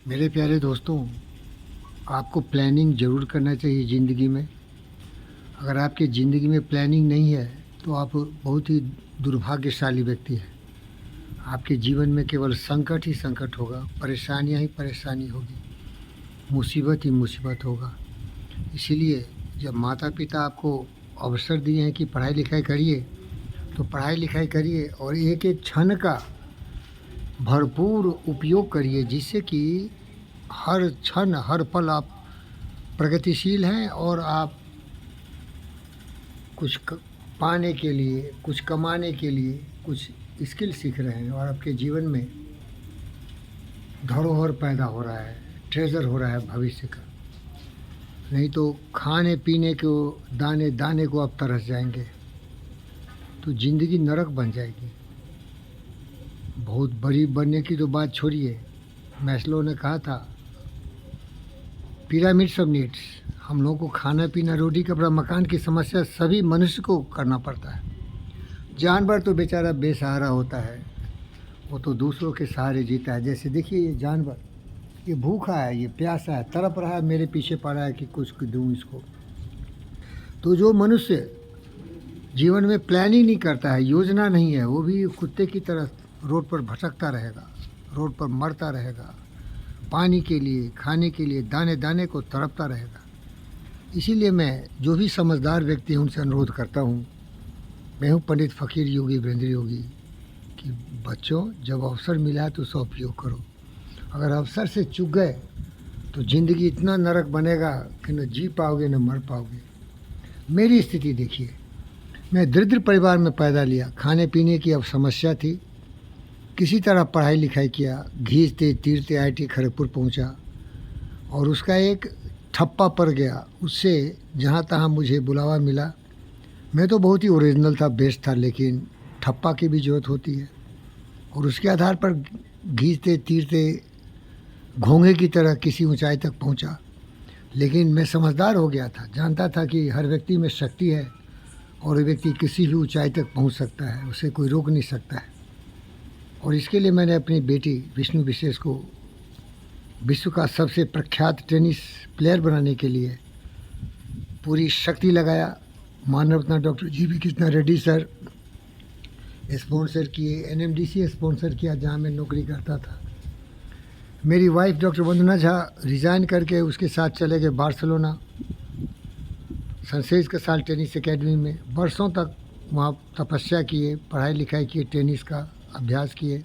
मेरे प्यारे दोस्तों, आपको प्लानिंग ज़रूर करना चाहिए ज़िंदगी में। अगर आपकी ज़िंदगी में प्लानिंग नहीं है तो आप बहुत ही दुर्भाग्यशाली व्यक्ति हैं। आपके जीवन में केवल संकट ही संकट होगा, परेशानियां ही परेशानी होगी, मुसीबत ही मुसीबत होगा। इसीलिए जब माता पिता आपको अवसर दिए हैं कि पढ़ाई लिखाई करिए, तो पढ़ाई लिखाई करिए और एक एक क्षण का भरपूर उपयोग करिए, जिससे कि हर क्षण हर पल आप प्रगतिशील हैं और आप कुछ पाने के लिए, कुछ कमाने के लिए कुछ स्किल सीख रहे हैं और आपके जीवन में धरोहर पैदा हो रहा है, ट्रेजर हो रहा है भविष्य का। नहीं तो खाने पीने को, दाने दाने को आप तरस जाएंगे तो ज़िंदगी नरक बन जाएगी। बहुत बड़ी बनने की तो बात छोड़िए, मैस्लो ने कहा था पिरामिड्स ऑफ नीड्स। हम लोगों को खाना पीना, रोटी कपड़ा मकान की समस्या सभी मनुष्य को करना पड़ता है। जानवर तो बेचारा बेसहारा होता है, वो तो दूसरों के सहारे जीता है। जैसे देखिए ये जानवर, ये भूखा है, ये प्यासा है, तड़प रहा है, मेरे पीछे पड़ा है कि कुछ दूँ इसको। तो जो मनुष्य जीवन में प्लानिंग नहीं करता है, योजना नहीं है, वो भी कुत्ते की तरह रोड पर भटकता रहेगा, रोड पर मरता रहेगा, पानी के लिए, खाने के लिए, दाने दाने को तड़पता रहेगा। इसीलिए मैं जो भी समझदार व्यक्ति हैं उनसे अनुरोध करता हूँ, मैं हूँ पंडित फ़कीर योगी वीरेंद्र योगी, कि बच्चों जब अवसर मिला है तो उसका उपयोग करो। अगर अवसर से चूक गए तो ज़िंदगी इतना नरक बनेगा कि न जी पाओगे न मर पाओगे। मेरी स्थिति देखिए, मैं दरिद्र परिवार में पैदा लिया, खाने पीने की अब समस्या थी, किसी तरह पढ़ाई लिखाई किया, घींचते तीरते IIT खड़गपुर पहुंचा और उसका एक ठप्पा पड़ गया। उससे जहां तहां मुझे बुलावा मिला। मैं तो बहुत ही ओरिजिनल था, बेस्ट था, लेकिन ठप्पा की भी ज़रूरत होती है और उसके आधार पर घींचते तीरते घोंघे की तरह किसी ऊंचाई तक पहुंचा। लेकिन मैं समझदार हो गया था, जानता था कि हर व्यक्ति में शक्ति है और व्यक्ति किसी भी ऊंचाई तक पहुंच सकता है, उसे कोई रोक नहीं सकता है। और इसके लिए मैंने अपनी बेटी विष्णु विशेष को विश्व का सबसे प्रख्यात टेनिस प्लेयर बनाने के लिए पूरी शक्ति लगाया। मानव रत्न doctor GV Krishna Reddy sir sponsor किए, NMDC स्पॉन्सर किया जहां मैं नौकरी करता था। मेरी wife doctor Vandana Jha resign करके उसके साथ चले गए बार्सिलोना, सनसेज के साल टेनिस एकेडमी में। वर्षों तक वहाँ तपस्या किए, पढ़ाई लिखाई किए, टेनिस का अभ्यास किए।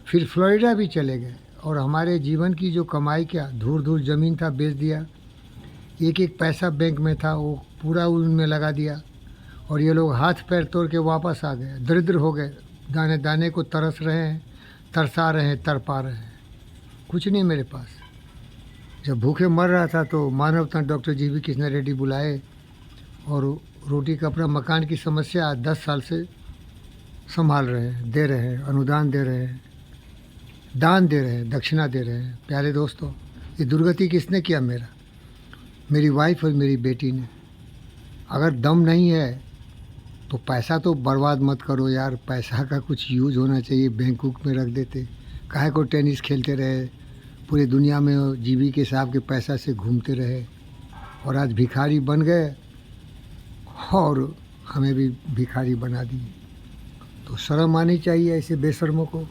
फिर फ्लोरिडा भी चले गए और हमारे जीवन की जो कमाई, क्या धूर धूर ज़मीन था, बेच दिया। एक एक पैसा बैंक में था वो पूरा उनमें लगा दिया और ये लोग हाथ पैर तोड़ के वापस आ गए, दरिद्र हो गए, दाने दाने को तरस रहे हैं, तरसा रहे हैं, तड़पा रहे हैं, कुछ नहीं मेरे पास। जब भूखे मर रहा था तो मानवता डॉक्टर GV कृष्णा रेड्डी बुलाए और रोटी कपड़ा मकान की समस्या 10 साल से संभाल रहे हैं, दे रहे हैं, अनुदान दे रहे हैं, दान दे रहे हैं, दक्षिणा दे रहे हैं। प्यारे दोस्तों, ये दुर्गति किसने किया? मेरी वाइफ और मेरी बेटी ने। अगर दम नहीं है तो पैसा तो बर्बाद मत करो यार, पैसा का कुछ यूज होना चाहिए। बैंक बुक में रख देते, काहे को टेनिस खेलते रहे, पूरी दुनिया में GV के साहब के पैसा से घूमते रहे और आज भिखारी बन गए और हमें भी भिखारी बना दिए। तो शर्म आनी चाहिए ऐसे बेशर्मों को,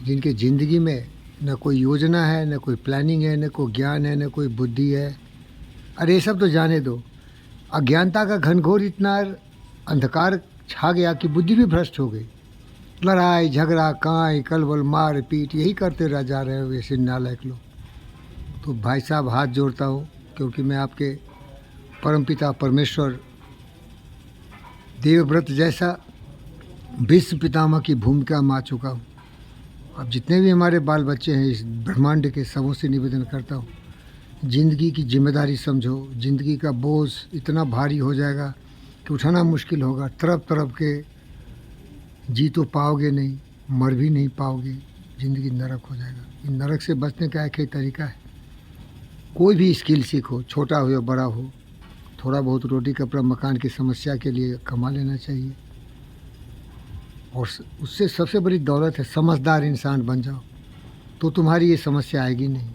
जिनके ज़िंदगी में न कोई योजना है, न कोई प्लानिंग है, न कोई ज्ञान है, न कोई बुद्धि है। अरे ये सब तो जाने दो, अज्ञानता का घनघोर इतना अंधकार छा गया कि बुद्धि भी भ्रष्ट हो गई। लड़ाई झगड़ा, कांई कलबल, मार पीट, यही करते रह जा रहे हो वैसे नालायक लोग। तो भाई साहब हाथ जोड़ता हूँ, क्योंकि मैं आपके परमपिता परमेश्वर देवव्रत जैसा विश्व पितामह की भूमिका मा चुका हूँ। अब जितने भी हमारे बाल बच्चे हैं इस ब्रह्मांड के, सबों से निवेदन करता हूँ, ज़िंदगी की जिम्मेदारी समझो। ज़िंदगी का बोझ इतना भारी हो जाएगा कि उठाना मुश्किल होगा। तड़प तड़प के जी तो पाओगे नहीं, मर भी नहीं पाओगे, ज़िंदगी नरक हो जाएगा। इन नरक से बचने का एक ही तरीका है, कोई भी स्किल सीखो, छोटा हो या बड़ा हो, थोड़ा बहुत रोटी कपड़ा मकान की समस्या के लिए कमा लेना चाहिए। और उससे सबसे बड़ी दौलत है समझदार इंसान बन जाओ, तो तुम्हारी ये समस्या आएगी नहीं।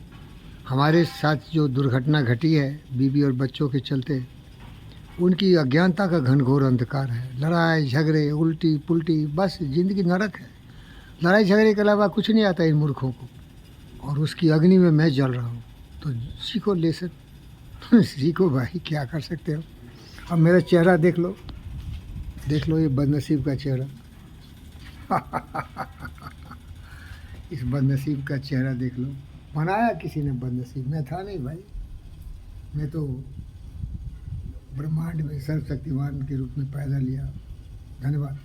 हमारे साथ जो दुर्घटना घटी है बीवी और बच्चों के चलते, उनकी अज्ञानता का घनघोर अंधकार है। लड़ाई झगड़े, उल्टी पुल्टी, बस ज़िंदगी नरक है। लड़ाई झगड़े के अलावा कुछ नहीं आता इन मूर्खों को, और उसकी अग्नि में मैं जल रहा हूँ। तो सीखो लेसन। सीखो भाई, क्या कर सकते हो। अब मेरा चेहरा देख लो, देख लो ये बदनसीब का चेहरा। इस बदनसीब का चेहरा देख लो। बनाया किसी ने बदनसीब, मैं था नहीं भाई। मैं तो ब्रह्मांड में सर्वशक्तिमान के रूप में पैदा लिया। धन्यवाद।